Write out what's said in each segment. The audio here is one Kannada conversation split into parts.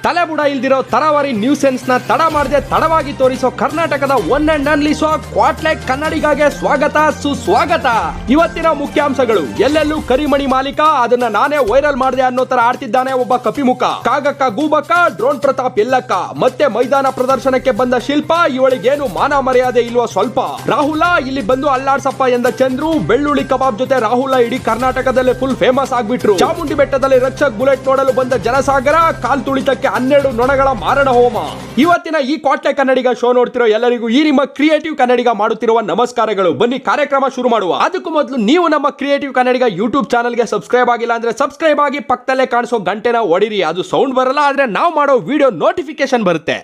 ತಲೆಬುಡ ಇಲ್ದಿರೋ ತರಾವರಿ ನ್ಯೂಸ್ ಸೆನ್ಸ್ ನ ತಡ ಮಾಡದೆ ತಡವಾಗಿ ತೋರಿಸೋ ಕರ್ನಾಟಕದ ಒನ್ ಅಂಡ್ ಓನ್ಲಿ ಶೋ ಕ್ವಾಟ್ಲೆಕ್ ಕನ್ನಡಿಗಗೆ ಸ್ವಾಗತ ಸುಸ್ವಾಗತ. ಇವತ್ತಿನ ಮುಖ್ಯಾಂಶಗಳು: ಎಲ್ಲೆಲ್ಲೂ ಕರಿಮಣಿ ಮಾಲೀಕ, ಅದನ್ನ ನಾನೇ ವೈರಲ್ ಮಾಡಿದೆ ಅನ್ನೋ ತರ ಆಡ್ತಿದ್ದಾನೆ ಒಬ್ಬ ಕಪಿಮುಖ. ಕಾಗಕ್ಕ ಗೂಬಕ್ಕ, ಡ್ರೋನ್ ಪ್ರತಾಪ್ ಎಲ್ಲಕ್ಕ. ಮತ್ತೆ ಮೈದಾನ ಪ್ರದರ್ಶನಕ್ಕೆ ಬಂದ ಶಿಲ್ಪ, ಇವಳಿಗೇನು ಮಾನ ಮರ್ಯಾದೆ ಇಲ್ವೋ ಸ್ವಲ್ಪ. ರಾಹುಲ ಇಲ್ಲಿ ಬಂದು ಅಲ್ಲಾಡ್ಸಪ್ಪ ಎಂದ ಚಂದ್ರು. ಬೆಳ್ಳುಳ್ಳಿ ಕಬಾಬ್ ಜೊತೆ ರಾಹುಲ ಇಡೀ ಕರ್ನಾಟಕದಲ್ಲಿ ಫುಲ್ ಫೇಮಸ್ ಆಗ್ಬಿಟ್ರು. ಚಾಮುಂಡಿ ಬೆಟ್ಟದಲ್ಲಿ ರಕ್ಷಕ್ ಬುಲೆಟ್ ನೋಡಲು ಬಂದ ಜನಸಾಗರ, ಕಾಲ್ ತುಳಿತಕ್ಕೆ 12 ನೊಣಗಳ ಮಾರಣ ಹೋಮ. ಇವತ್ತಿನ ಈ ಕ್ವಾಟ್ಲೆಕ್ ಕನ್ನಡಿಗ ಶೋ ನೋಡ್ತಿರೋ ಎಲ್ಲರಿಗೂ ಈ ನಿಮ್ಮ ಕ್ರಿಯೇಟಿವ್ ಕನ್ನಡಿಗ ಮಾಡುತ್ತಿರುವ ನಮಸ್ಕಾರಗಳು. ಬನ್ನಿ ಕಾರ್ಯಕ್ರಮ ಶುರು ಮಾಡುವ. ಅದಕ್ಕೂ ಮೊದಲು ನೀವು ನಮ್ಮ ಕ್ರಿಯೇಟಿವ್ ಕನ್ನಡಿಗ ಯೂಟ್ಯೂಬ್ ಚಾನಲ್ಗೆ ಸಬ್ಸ್ಕ್ರೈಬ್ ಆಗಿಲ್ಲ ಅಂದ್ರೆ ಸಬ್ಸ್ಕ್ರೈಬ್ ಆಗಿ, ಪಕ್ಕದಲ್ಲೇ ಕಾಣಿಸೋ ಗಂಟೆನ ಹೊಡಿರಿ. ಅದು ಸೌಂಡ್ ಬರಲ್ಲ, ಆದ್ರೆ ನಾವು ಮಾಡೋ ವಿಡಿಯೋ ನೋಟಿಫಿಕೇಶನ್ ಬರುತ್ತೆ.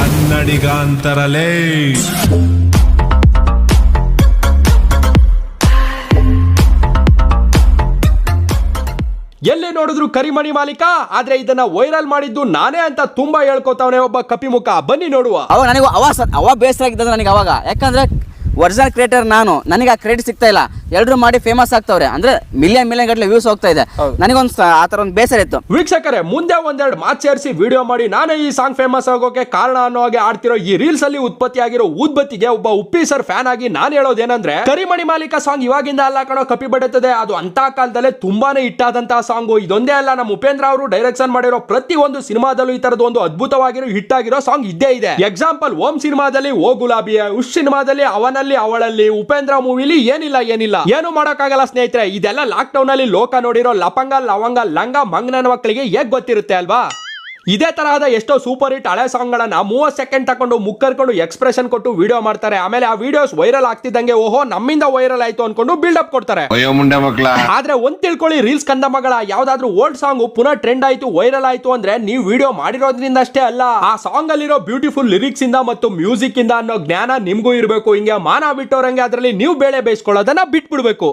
ಕನ್ನಡಿಗ ಅಂತರಲೇ ಎಲ್ಲಿ ನೋಡಿದ್ರು ಕರಿಮಣಿ ಮಾಲೀಕ, ಆದ್ರೆ ಇದನ್ನ ವೈರಲ್ ಮಾಡಿದ್ದು ನಾನೇ ಅಂತ ತುಂಬಾ ಹೇಳ್ಕೊತಾವನೆ ಒಬ್ಬ ಕಪಿಮುಖ. ಬನ್ನಿ ನೋಡುವ. ಅವಾಗ ನನಗೆ ಅವ ಬೇಸರ ಆಗಿದ್ದ ನನಗೆ ಅವಾಗ, ಯಾಕಂದ್ರೆ ಒರಿಜಿನಲ್ ಕ್ರಿಯೇಟರ್ ನಾನು, ನನಗೆ ಆ ಕ್ರೆಡಿಟ್ ಸಿಗ್ತಾ ಇಲ್ಲ. ಎಲ್ಲರೂ ಮಾಡಿ ಫೇಮಸ್ ಆಗ್ತಾವ್ರೆ, ಅಂದ್ರೆ ಮಿಲಿಯನ್ ಗಟ್ಟಲೆ ವ್ಯೂಸ್ ಹೋಗ್ತಾ ಇದೆ. ನನಗೊಂದು ಆತರ ಒಂದು ಬೇಸರ ಇತ್ತು. ವೀಕ್ಷಕರೇ, ಮುಂದೆ ಒಂದೆರಡು ಮಾತು ಸೇರಿಸಿ ವಿಡಿಯೋ ಮಾಡಿ ನಾನೇ ಈ ಸಾಂಗ್ ಫೇಮಸ್ ಆಗೋಕೆ ಕಾರಣ ಅನ್ನೋ ಹಾಗೆ ಆಡ್ತಿರೋ ಈ ರೀಲ್ಸ್ ಅಲ್ಲಿ ಉತ್ಪತ್ತಿ ಆಗಿರೋ ಊದ್ಬತ್ತಿಗೆ ಒಬ್ಬ ಉಪ್ಪಿ ಸರ್ ಫ್ಯಾನ್ ಆಗಿ ನಾನು ಹೇಳೋದೇನಂದ್ರೆ, ಕರಿಮಣಿ ಮಾಲೀಕ ಸಾಂಗ್ ಇವಾಗಿಂದ ಅಲ್ಲ ಕಣೋ ಕಪಿ ಬಡುತ್ತದೆ, ಅದು ಅಂತ ಕಾಲದಲ್ಲೇ ತುಂಬಾನೇ ಹಿಟ್ಟಾದಂತಹ ಸಾಂಗು. ಇದೊಂದೇ ಅಲ್ಲ, ನಮ್ಮ ಉಪೇಂದ್ರ ಅವರು ಡೈರೆಕ್ಷನ್ ಮಾಡಿರೋ ಪ್ರತಿ ಒಂದು ಸಿನಿಮಾದಲ್ಲೂ ಈ ತರದ ಒಂದು ಅದ್ಭುತವಾಗಿರೋ ಹಿಟ್ ಆಗಿರೋ ಸಾಂಗ್ ಇದ್ದೇ ಇದೆ. ಎಕ್ಸಾಂಪಲ್, ಓಂ ಸಿನಿಮಾದಲ್ಲಿ ಓ ಗುಲಾಬಿಯ, ಉಶ್ ಸಿನಿಮಾದಲ್ಲಿ ಅವನಲ್ಲಿ ಅವಳಲ್ಲಿ, ಉಪೇಂದ್ರ ಮೂವಿಲಿ ಏನಿಲ್ಲ ಏನು ಮಾಡಕ್ಕಾಗಲ್ಲ ಸ್ನೇಹಿತರೆ. ಇದೆಲ್ಲ ಲಾಕ್ ಡೌನ್ ಅಲ್ಲಿ ಲೋಕ ನೋಡಿರೋ ಲಪಂಗ ಲವಂಗ ಲಂಗ ಮಂಗನ ಮಕ್ಕಳಿಗೆ ಹೇಗ್ ಗೊತ್ತಿರುತ್ತೆ ಅಲ್ವಾ. ಇದೇ ತರಹದ ಎಷ್ಟೋ ಸೂಪರ್ ಹಿಟ್ ಹಳೆ ಸಾಂಗ್ ಗಳನ್ನ 30 ಸೆಕೆಂಡ್ ತಕೊಂಡು ಮುಕ್ಕರ್ಕೊಂಡು ಎಕ್ಸ್ಪ್ರೆಷನ್ ಕೊಟ್ಟು ವಿಡಿಯೋ ಮಾಡ್ತಾರೆ. ಆಮೇಲೆ ಆ ವಿಡಿಯೋಸ್ ವೈರಲ್ ಆಗ್ತಿದ್ದಂಗೆ ಓಹೋ ನಮ್ಮಿಂದ ವೈರಲ್ ಆಯ್ತು ಅನ್ಕೊಂಡು ಬಿಲ್ಡಪ್ ಕೊಡ್ತಾರೆ. ಆದ್ರೆ ಒಂದ್ ತಿಳ್ಕೊಳ್ಳಿ, ರೀಲ್ಸ್ ಕಂದ ಮಗಳ, ಯಾವ್ದಾದ್ರು ಓಲ್ಡ್ ಸಾಂಗ್ ಪುನಃ ಟ್ರೆಂಡ್ ಆಯ್ತು, ವೈರಲ್ ಆಯ್ತು ಅಂದ್ರೆ ನೀವು ವಿಡಿಯೋ ಮಾಡಿರೋದ್ರಿಂದ ಅಷ್ಟೇ ಅಲ್ಲ, ಆ ಸಾಂಗ್ ಅಲ್ಲಿರೋ ಬ್ಯೂಟಿಫುಲ್ ಲಿರಿಕ್ಸ್ ಇಂದ ಮತ್ತು ಮ್ಯೂಸಿಕ್ ಇಂದ ಅನ್ನೋ ಜ್ಞಾನ ನಿಮ್ಗೂ ಇರಬೇಕು. ಹಿಂಗೆ ಮಾನ ಬಿಟ್ಟೋರಂಗೆ ಅದ್ರಲ್ಲಿ ನೀವು ಬೇಳೆ ಬೇಯಿಸ್ಕೊಳ್ಳೋದನ್ನ ಬಿಟ್ಬಿಡ್ಬೇಕು.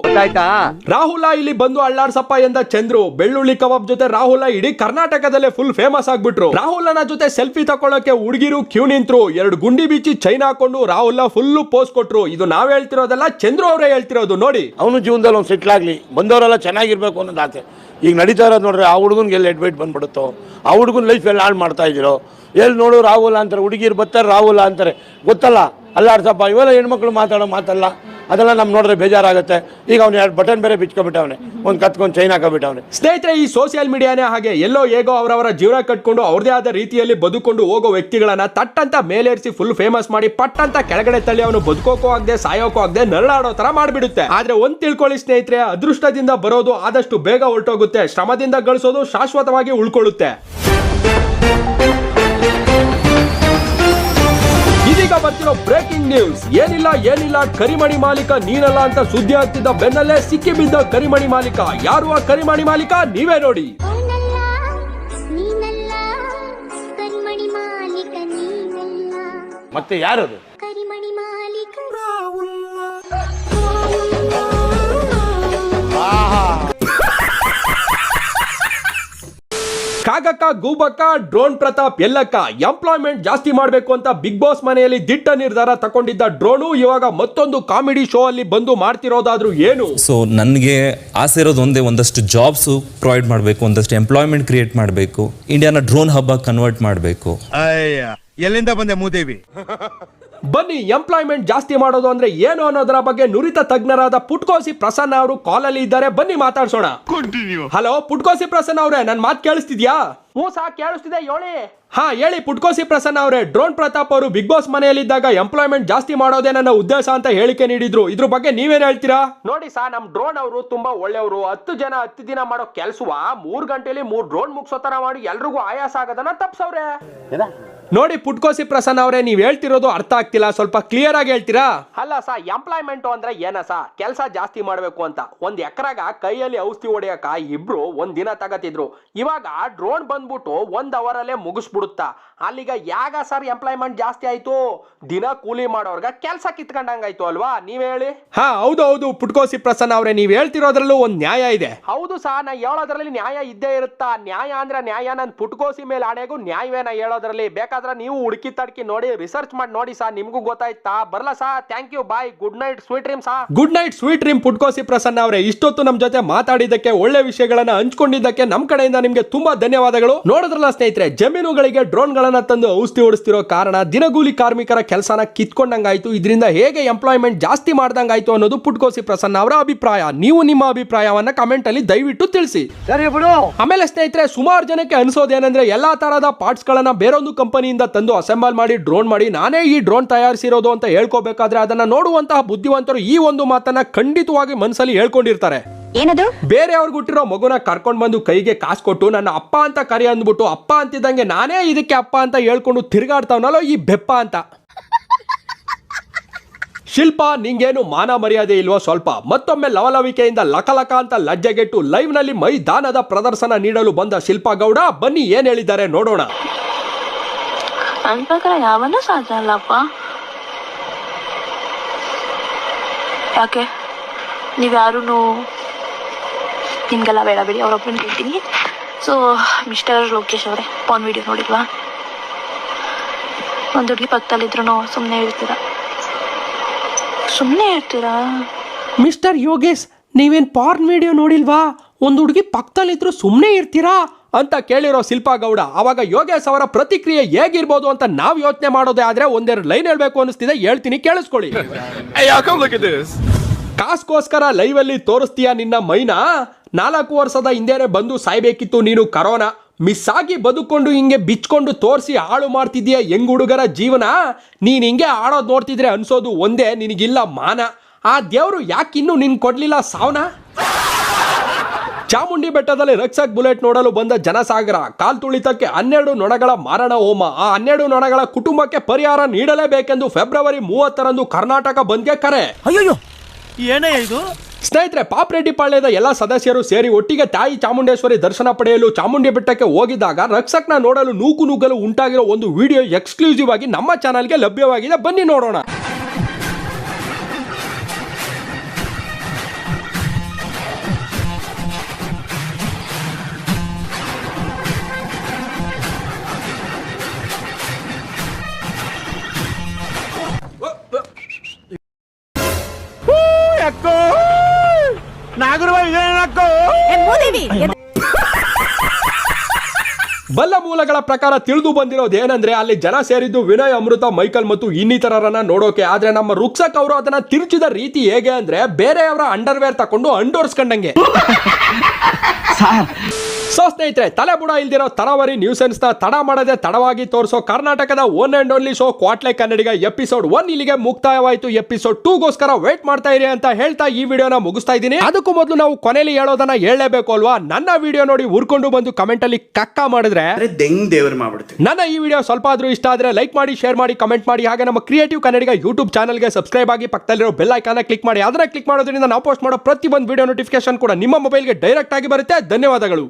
ರಾಹುಲ ಇಲ್ಲಿ ಬಂದು ಅಲ್ಲಾಡ್ಸಪ್ಪ ಎಂದ ಚಂದ್ರು. ಬೆಳ್ಳುಳ್ಳಿ ಕಬಾಬ್ ಜೊತೆ ರಾಹುಲ ಇಡೀ ಕರ್ನಾಟಕದಲ್ಲೇ ಫುಲ್ ಫೇಮಸ್ ಆಗ್ಬಿಟ್ರು. ರಾಹುಲನ ಜೊತೆ ಸೆಲ್ಫಿ ತಕೊಳ್ಳೋಕೆ ಹುಡುಗಿರು ಕ್ಯೂ ನಿಂತ್ರು. 2 ಗುಂಡಿ ಬೀಚಿ ಚೈನ್ ಹಾಕೊಂಡು ರಾಹುಲ್ ಫುಲ್ ಪೋಸ್ ಕೊಟ್ರು. ಇದು ನಾವ್ ಹೇಳ್ತಿರೋದಲ್ಲ, ಚಂದ್ರು ಅವರೇ ಹೇಳ್ತಿರೋದು. ನೋಡಿ, ಅವನು ಜೀವನದಲ್ಲಿ ಒಂದು ಸೆಟ್ಲ್ ಆಗಲಿ, ಬಂದವರೆಲ್ಲ ಚೆನ್ನಾಗಿರ್ಬೇಕು ಅನ್ನೋದು ಆಸೆ. ಈಗ ನಡೀತಾ ಇರೋದು ನೋಡ್ರಿ, ಆ ಹುಡುಗನ್ಗೆ ಎಲ್ಲಿ ಎಡ್ವೈಟ್ ಬಂದ್ಬಿಡುತ್ತೋ, ಆ ಹುಡುಗನ ಲೈಫ್ ಎಲ್ಲ ಹಾಳು ಮಾಡ್ತಾ ಇದ್ದೀರೋ. ಎಲ್ಲಿ ನೋಡು ರಾಹುಲ್ ಅಂತಾರೆ, ಹುಡುಗಿರು ಬರ್ತಾರೆ ರಾಹುಲ್ ಅಂತಾರೆ, ಗೊತ್ತಲ್ಲ ಅಲ್ಲಾಡ್ಸಪ್ಪ. ಇವೆಲ್ಲ ಹೆಣ್ಮಕ್ಳು ಮಾತಾಡೋ ಮಾತಲ್ಲ, ಅದೆಲ್ಲ ನಮ್ಗೆ ನೋಡಿದ್ರೆ ಬೇಜಾರಾಗುತ್ತೆ. ಈಗ ಅವ್ನು 2 ಬಟನ್ ಬೇರೆ ಬಿಚ್ಕೊಬಿಟ್ಟವನೆ, ಒಂದು ಕತ್ಕೊಂಡು ಚೈನ್ ಹಾಕೋಬಿಟ್ಟವನೆ. ಸ್ನೇಹಿತರೆ, ಈ ಸೋಷಿಯಲ್ ಮೀಡಿಯಾನೇ ಹಾಗೆ. ಎಲ್ಲೋ ಹೇಗೋ ಅವರವರ ಜೀವನ ಕಟ್ಕೊಂಡು ಅವ್ರದೇ ಆದ ರೀತಿಯಲ್ಲಿ ಬದುಕೊಂಡು ಹೋಗೋ ವ್ಯಕ್ತಿಗಳನ್ನ ತಟ್ಟಂತ ಮೇಲೇರಿಸಿ ಫುಲ್ ಫೇಮಸ್ ಮಾಡಿ ಪಟ್ಟಂತ ಕೆಳಗಡೆ ತಳ್ಳಿ ಅವನು ಬದುಕೋಕೋ ಆಗದೆ ಸಾಯೋಕೋ ಆಗದೆ ನರಳಾಡೋ ತರ ಮಾಡ್ಬಿಡುತ್ತೆ. ಆದ್ರೆ ಒಂದ್ ತಿಳ್ಕೊಳ್ಳಿ ಸ್ನೇಹಿತರೆ, ಅದೃಷ್ಟದಿಂದ ಬರೋದು ಆದಷ್ಟು ಬೇಗ ಹೊರಟೋಗುತ್ತೆ, ಶ್ರಮದಿಂದ ಗಳಿಸೋದು ಶಾಶ್ವತವಾಗಿ ಉಳ್ಕೊಳ್ಳುತ್ತೆ. ಇದೀಗ ಬರ್ತಿರೋ ಬ್ರೇಕಿಂಗ್ ನ್ಯೂಸ್. ಏನಿಲ್ಲ ಕರಿಮಣಿ ಮಾಲೀಕ ನೀನಲ್ಲ ಅಂತ ಸುದ್ದಿ ಆಗ್ತಿದ್ದ ಬೆನ್ನಲ್ಲೇ ಸಿಕ್ಕಿ ಬಿದ್ದ ಕರಿಮಣಿ ಮಾಲೀಕ. ಯಾರು ಆ ಕರಿಮಣಿ ಮಾಲೀಕ? ನೀವೇ ನೋಡಿ. ಮತ್ತೆ ಯಾರದು? ಕರಿಮಣಿ ಮಾಲೀಕ ಕಾಗಕ್ಕ ಗೂಬಕ್ಕ, ಡ್ರೋನ್ ಪ್ರತಾಪ್ ಎಲ್ಲಕ್ಕ. ಎಂಪ್ಲಾಯ್ಮೆಂಟ್ ಜಾಸ್ತಿ ಮಾಡಬೇಕು ಅಂತ ಬಿಗ್ ಬಾಸ್ ಮನೆಯಲ್ಲಿ ದಿಟ್ಟ ನಿರ್ಧಾರ ತಗೊಂಡಿದ್ದ ಡ್ರೋನು ಇವಾಗ ಮತ್ತೊಂದು ಕಾಮಿಡಿ ಶೋ ಅಲ್ಲಿ ಬಂದು ಮಾಡ್ತಿರೋದಾದ್ರೂ ಏನು. ಸೊ ನನಗೆ ಆಸೆ ಇರೋದು ಒಂದೇ, ಒಂದಷ್ಟು ಜಾಬ್ಸು ಪ್ರೊವೈಡ್ ಮಾಡಬೇಕು, ಒಂದಷ್ಟು ಎಂಪ್ಲಾಯ್ಮೆಂಟ್ ಕ್ರಿಯೇಟ್ ಮಾಡಬೇಕು, ಇಂಡಿಯಾನ ಡ್ರೋನ್ ಹಬ್ ಆಗಿ ಕನ್ವರ್ಟ್ ಮಾಡಬೇಕು. ಎಲ್ಲಿಂದ ಬಂದೆ ಮೂದೇವಿ? ಬನ್ನಿ, ಎಂಪ್ಲಾಯ್ಮೆಂಟ್ ಜಾಸ್ತಿ ಮಾಡೋದು ಅಂದ್ರೆ ಏನು ಅನ್ನೋದರ ಬಗ್ಗೆ ನುರಿತ ತಜ್ಞರಾದ ಪುಟ್ಕೋಸಿ ಪ್ರಸನ್ನ ಅವರು ಕಾಲ್ ಅಲ್ಲಿ ಇದ್ದಾರೆ. ಬನ್ನಿ ಮಾತಾಡ್ಸೋಣ. ಹಲೋ ಪುಟ್ಕೋಸಿ ಪ್ರಸನ್ನ ಅವರೇ, ನನ್ ಮಾತು ಕೇಳಿಸ್ತಿದ್ಯಾ? ಹ್ಞೂ ಸಾ ಕೇಳಿಸ್ತಿದೆ, ಹೇಳಿ. ಹಾ ಹೇಳಿ ಪುಟ್ಕೋಸಿ ಪ್ರಸನ್ನ ಅವರೇ. ಡ್ರೋನ್ ಪ್ರತಾಪ್ ಅವರು ಬಿಗ್ ಬಾಸ್ ಮನೆಯಲ್ಲಿದ್ದಾಗ ಎಂಪ್ಲಾಯ್ಮೆಂಟ್ ಜಾಸ್ತಿ ಮಾಡೋದೇ ನನ್ನ ಉದ್ದೇಶ ಅಂತ ಹೇಳಿಕೆ ನೀಡಿದ್ರು. ಇದ್ರ ಬಗ್ಗೆ ನೀವೇನ್ ಹೇಳ್ತೀರಾ? ನೋಡಿ ಸಾ, ನಮ್ ಡ್ರೋನ್ ಅವರು ತುಂಬಾ ಒಳ್ಳೆಯವರು. 10 ಜನ 10 ದಿನ ಮಾಡೋ ಕೆಲ್ಸವ 3 ಗಂಟೆಲಿ 3 ಡ್ರೋನ್ ಮುಗಿಸೋ ತರ ಮಾಡಿ ಎಲ್ರಿಗೂ ಆಯಾಸ ಆಗೋದನ್ನ ತಪ್ಸವ್ರೆ. ನೋಡಿ ಪುಟ್ಕೋಸಿ ಪ್ರಸನ್ನ ಅವರೇ, ನೀವ್ ಹೇಳ್ತಿರೋದು ಅರ್ಥ ಆಗ್ತಿಲ್ಲ, ಸ್ವಲ್ಪ ಕ್ಲಿಯರ್ ಆಗಿ ಹೇಳ್ತೀರಾ? ಅಲ್ಲ ಸಾ, ಎಂಪ್ಲಾಯ್ಮೆಂಟ್ ಅಂದ್ರೆ ಏನ ಸಾ, ಕೆಲಸ ಜಾಸ್ತಿ ಮಾಡ್ಬೇಕು ಅಂತ. 1 ಎಕರೆಗ ಕೈಯಲ್ಲಿ ಔಷಧಿ ಹೊಡೆಯಕ ಇಬ್ರು 1 ದಿನ ತಗತಿದ್ರು. ಇವಾಗ ಡ್ರೋನ್ ಬಂದ್ಬಿಟ್ಟು 1 ಅವರಲ್ಲೇ ಮುಗಿಸ್ಬಿಡುತ್ತಾ. ಅಲ್ಲಿಗ ಯಾಗ ಸರ್ ಎಂಪ್ಲಾಯ್ಮೆಂಟ್ ಜಾಸ್ತಿ ಆಯ್ತು? ದಿನ ಕೂಲಿ ಮಾಡೋರ್ಗ ಕೆಲಸ ಕಿತ್ಕೊಂಡಂಗಾಯ್ತು ಅಲ್ವಾ, ನೀವ್ ಹೇಳಿ? ಹಾ ಹೌದು ಪುಟ್ಕೋಸಿ ಪ್ರಸನ್ನ ಅವರೇ, ನೀವ್ ಹೇಳ್ತಿರೋದ್ರಲ್ಲೂ ಒಂದ್ ನ್ಯಾಯ ಇದೆ. ಹೌದು ಸಾ, ನಾ ಹೇಳೋದ್ರಲ್ಲಿ ನ್ಯಾಯ ಇದ್ದೇ ಇರುತ್ತಾ. ನ್ಯಾಯ ಅಂದ್ರೆ ನ್ಯಾಯ. ನನ್ ಪುಟ್ಕೋಸಿ ಮೇಲೆ ಆಣೆಗೂ ನ್ಯಾಯವೇನ ಹೇಳೋದ್ರಲ್ಲಿ. ಬೇಕಾದ್ರೆ ಬೇಕಾದ್ರೆ ನೀವು ಹುಡುಕಿ ತಡ್ಕಿ ನೋಡಿ ರಿಸರ್ಚ್ ಮಾಡಿ ನೋಡಿ ಸಾ ನಿಮ್ಗೂ ಗೊತ್ತಾಯ್ತಾ. ಬರ್ಲಾ ಸಾ, thank you, bye, good night sweet dream ಸಾ. ಗುಡ್ ನೈಟ್ ಸ್ವೀಟ್ ಡ್ರೀಮ್ ಪುಟ್ಕೋಸಿ ಪ್ರಸನ್ನ ಅವರೇ, ಇಷ್ಟೊತ್ತು ನಮ್ ಜೊತೆ ಮಾತಾಡಿದ್ದಕ್ಕೆ, ಒಳ್ಳೆ ವಿಷಯಗಳನ್ನ ಹಂಚ್ಕೊಂಡಿದ್ದಕ್ಕೆ ನಮ್ ಕಡೆಯಿಂದ ನಿಮ್ಗೆ ತುಂಬಾ ಧನ್ಯವಾದಗಳು. ನೋಡಿದ್ರಲ್ಲ ಸ್ನೇಹಿತರೆ, ಜಮೀನುಗಳಿಗೆ ಡ್ರೋನ್ ಗಳನ್ನ ತಂದು ಔಷಧಿ ಹೊಡಿಸ್ತಿರೋ ಕಾರಣ ದಿನಗೂಲಿ ಕಾರ್ಮಿಕರ ಕೆಲಸನ ಕಿತ್ಕೊಂಡಂಗಾಯ್ತು. ಇದರಿಂದ ಹೇಗೆ ಎಂಪ್ಲಾಯ್ಮೆಂಟ್ ಜಾಸ್ತಿ ಮಾಡ್ದಂಗಾಯ್ತು ಅನ್ನೋದು ಪುಟ್ಕೋಸಿ ಪ್ರಸನ್ನ ಅವರ ಅಭಿಪ್ರಾಯ. ನೀವು ನಿಮ್ಮ ಅಭಿಪ್ರಾಯವನ್ನ ಕಮೆಂಟ್ ಅಲ್ಲಿ ದಯವಿಟ್ಟು ತಿಳಿಸಿ. ಆಮೇಲೆ ಸ್ನೇಹಿತರೆ, ಸುಮಾರು ಜನಕ್ಕೆ ಅನ್ಸೋದೇನಂದ್ರೆ ಎಲ್ಲಾ ತರಹದ ಪಾರ್ಟ್ಸ್ ಗಳನ್ನ ಬೇರೊಂದು ಕಂಪನಿಯಿಂದ ತಂದು ಅಸೆಂಬಲ್ ಮಾಡಿ ಡ್ರೋನ್ ಮಾಡಿ ನಾನೇ ಈ ಡ್ರೋನ್ ತಯಾರಿಸಿರೋದು ಅಂತ ಹೇಳ್ಕೋಬೇಕಾದ್ರೆ ಅದನ್ನ ನೋಡುವಂತಹ ಬುದ್ಧಿವಂತರು ಈ ಒಂದು ಮಾತನ್ನ ಖಂಡಿತವಾಗಿ ಮನಸ್ಸಲ್ಲಿ ಹೇಳ್ಕೊಂಡಿರ್ತಾರೆ. ಏನದು? ಬೇರೆಯವ್ರಿಗೆ ಹುಟ್ಟಿರೋ ಮಗುನ ಕರ್ಕೊಂಡ್ ಬಂದು ಕೈಗೆ ಕಾಸು ಕೊಟ್ಟು ನನ್ನ ಅಪ್ಪ ಅಂತ ಕರಿ ಅಂದ್ಬಿಟ್ಟು ಅಪ್ಪ ಅಂತಿದ್ದಂಗೆ ನಾನೇ ಇದಕ್ಕೆ ಅಪ್ಪ ಅಂತ ಹೇಳ್ಕೊಂಡು ತಿರುಗಾಡ್ತಾವನಲ್ಲೋ ಈ ಬೆಪ್ಪ ಅಂತ. ಶಿಲ್ಪ, ನಿಂಗೇನು ಮಾನ ಮರ್ಯಾದೆ ಇಲ್ವೋ ಸ್ವಲ್ಪ? ಮತ್ತೊಮ್ಮೆ ಲವಲವಿಕೆಯಿಂದ ಲಕಲಕ ಅಂತ ಲಜ್ಜೆಗೆಟ್ಟು ಲೈವ್ ನಲ್ಲಿ ಮೈದಾನದ ಪ್ರದರ್ಶನ ನೀಡಲು ಬಂದ ಶಿಲ್ಪ ಗೌಡ, ಬನ್ನಿ ಏನ್ ಹೇಳಿದ್ದಾರೆ ನೋಡೋಣ. ನನ್ನ ಪ್ರಕಾರ ಯಾವನ್ನೂ ಸಾಧ್ಯ ಅಲ್ಲಪ್ಪ. ಯಾಕೆ ನೀವ್ಯಾರೂ ನಿಮ್ಗೆಲ್ಲ ಬೇಡ ಬಿಡಿ, ಅವ್ರೊಬ್ಬರನ್ನ ಕೇಳ್ತೀನಿ. ಸೊ ಮಿಸ್ಟರ್ ಲೋಕೇಶ್ ಅವರೇ, ಪಾನ್ ವಿಡಿಯೋ ನೋಡಿಲ್ವಾ? ಒಂದು ಹುಡುಗಿ ಪಕ್ಕದಲ್ಲಿದ್ರು ಸುಮ್ಮನೆ ಇರ್ತೀರಾ? ಮಿಸ್ಟರ್ ಯೋಗೇಶ್, ನೀವೇನ್ ಪಾರ್ನ್ ವಿಡಿಯೋ ನೋಡಿಲ್ವಾ? ಒಂದು ಹುಡುಗಿ ಪಕ್ಕದಲ್ಲಿದ್ರು ಸುಮ್ಮನೆ ಇರ್ತೀರಾ ಅಂತ ಕೇಳಿರೋ ಶಿಲ್ಪಾ ಗೌಡ, ಅವಾಗ ಯೋಗೇಶ್ ಅವರ ಪ್ರತಿಕ್ರಿಯೆ ಹೇಗಿರ್ಬೋದು ಅಂತ ನಾವು ಯೋಚನೆ ಮಾಡೋದೇ ಆದ್ರೆ ಒಂದೆರಡು ಲೈನ್ ಹೇಳ್ಬೇಕು ಅನಿಸ್ತಿದೆ, ಹೇಳ್ತೀನಿ ಕೇಳಿಸ್ಕೊಳ್ಳಿ. ಕಾಸ್ಗೋಸ್ಕರ ಲೈವ್ ಅಲ್ಲಿ ತೋರಿಸ್ತೀಯ ನಿನ್ನ ಮೈನ? 4 ವರ್ಷದ ಹಿಂದೆನೆ ಬಂದು ಸಾಯ್ಬೇಕಿತ್ತು ನೀನು ಕರೋನಾ. ಮಿಸ್ ಆಗಿ ಬದುಕೊಂಡು ಹಿಂಗೆ ಬಿಚ್ಕೊಂಡು ತೋರಿಸಿ ಹಾಳು ಮಾಡ್ತಿದ್ದೀಯ ಹೆಂಗ್ ಹುಡುಗರ ಜೀವನ. ನೀನ್ ಹಿಂಗೆ ಆಡೋದು ನೋಡ್ತಿದ್ರೆ ಅನ್ಸೋದು ಒಂದೇ, ನಿನಗಿಲ್ಲ ಮಾನ. ಆ ದೇವ್ರು ಯಾಕಿನ್ನೂ ನಿನ್ ಕೊಡ್ಲಿಲ್ಲ ಸಾವನ? ಚಾಮುಂಡಿ ಬೆಟ್ಟದಲ್ಲಿ ರಕ್ಷಕ್ ಬುಲೆಟ್ ನೋಡಲು ಬಂದ ಜನಸಾಗರ, ಕಾಲ್ ತುಳಿತಕ್ಕೆ 12 ನೊಣಗಳ ಮಾರಣ ಹೋಮ. ಆ 12 ನೊಣಗಳ ಕುಟುಂಬಕ್ಕೆ ಪರಿಹಾರ ನೀಡಲೇಬೇಕೆಂದು ಫೆಬ್ರವರಿ 30ರಂದು ಕರ್ನಾಟಕ ಬಂದ್ಗೆ ಕರೆ. ಅಯ್ಯೋ ಏನೇ ಇದು? ಸ್ನೇಹಿತರೆ, ಪಾಪ್ರೆಡ್ಡಿ ಪಾಳ್ಯದ ಎಲ್ಲ ಸದಸ್ಯರು ಸೇರಿ ಒಟ್ಟಿಗೆ ತಾಯಿ ಚಾಮುಂಡೇಶ್ವರಿ ದರ್ಶನ ಪಡೆಯಲು ಚಾಮುಂಡಿ ಬೆಟ್ಟಕ್ಕೆ ಹೋಗಿದ್ದಾಗ ರಕ್ಷಕ್ನ ನೋಡಲು ನೂಕುನುಗ್ಗಲು ಉಂಟಾಗಿರೋ ಒಂದು ವಿಡಿಯೋ ಎಕ್ಸ್ಕ್ಲೂಸಿವ್ ಆಗಿ ನಮ್ಮ ಚಾನಲ್ಗೆ ಲಭ್ಯವಾಗಿದೆ, ಬನ್ನಿ ನೋಡೋಣ. ಬಲ್ಲ ಮೂಲಗಳ ಪ್ರಕಾರ ತಿಳಿದು ಬಂದಿರೋದು ಏನಂದ್ರೆ ಅಲ್ಲಿ ಜನ ಸೇರಿದ್ದು ವಿನಯ್, ಅಮೃತ, ಮೈಕಲ್ ಮತ್ತು ಇನ್ನಿತರರನ್ನ ನೋಡೋಕೆ. ಆದ್ರೆ ನಮ್ಮ ರುಕ್ಸಕ್ ಅವರು ಅದನ್ನ ತಿರುಚಿದ ರೀತಿ ಹೇಗೆ ಅಂದ್ರೆ ಬೇರೆಯವರ ಅಂಡರ್ವೇರ್ ತಕೊಂಡು ಅಂಡೋರ್ಸ್ಕೊಂಡಂಗೆ. ಸೊ ಸ್ನೇಹಿತರೆ, ತಲೆ ಬುಡ ಇಲ್ದಿರೋ ತರಾವರಿ ನ್ಯೂಸೆನ್ಸ್ ನ ತಡ ಮಾಡದೆ ತಡವಾಗಿ ತೋರಿಸೋ ಕರ್ನಾಟಕದ one and only show Kwatle Kannadiga episode 1 ಇಲ್ಲಿಗೆ ಮುಕ್ತಾಯವಾಯಿತು. ಎಪಿಸೋಡ್ 2 ಗೋಸ್ಕರ ವೇಟ್ ಮಾಡ್ತಾ ಇರಿ ಅಂತ ಹೇಳ್ತಾ ಈ ವಿಡಿಯೋನ ಮುಗಿಸ್ತಾ ಇದ್ದೀನಿ. ಅದಕ್ಕೂ ಮೊದಲು ನಾವು ಕೊನೆಯಲ್ಲಿ ಹೇಳೋದನ್ನ ಹೇಳಲೇಬೇಕು ಅಲ್ವಾ? ನನ್ನ ವಿಡಿಯೋ ನೋಡಿ ಉರ್ಕೊಂಡು ಬಂದು ಕಮೆಂಟ್ ಅಲ್ಲಿ ಕಕ್ಕ ಮಾಡಿದ್ರೆ ನನ್ನ ಈ ವಿಡಿಯೋ ಸ್ವಲ್ಪ ಆದ್ರೂ ಇಷ್ಟ ಆದ್ರೆ ಲೈಕ್ ಮಾಡಿ, ಶೇರ್ ಮಾಡಿ, ಕಮೆಂಟ್ ಮಾಡಿ. ಹಾಗೆ ನಮ್ಮ ಕ್ರಿಯೇಟಿವ್ ಕನ್ನಡಿಗ ಯೂಟ್ಯೂಬ್ ಚಾನಲ್ಗೆ ಸಬ್ಸ್ಕ್ರೈಬ್ ಆಗಿ ಪಕ್ಕದಲ್ಲಿರೋ ಬೆಲ್ ಐಕಾನ್ ಕ್ಲಿಕ್ ಮಾಡಿ. ಅದನ್ನ ಕ್ಲಿಕ್ ಮಾಡೋದ್ರಿಂದ ನಾವು ಪೋಸ್ಟ್ ಮಾಡೋ ಪ್ರತಿ ಒಂದು ವಿಡಿಯೋ ನೋಟಿಫಿಕೇಶನ್ ಕೂಡ ನಿಮ್ಮ ಮೊಬೈಲ್ಗೆ ಡೈರೆಕ್ಟ್ ಆಗಿ ಬರುತ್ತೆ. ಧನ್ಯವಾದಗಳು.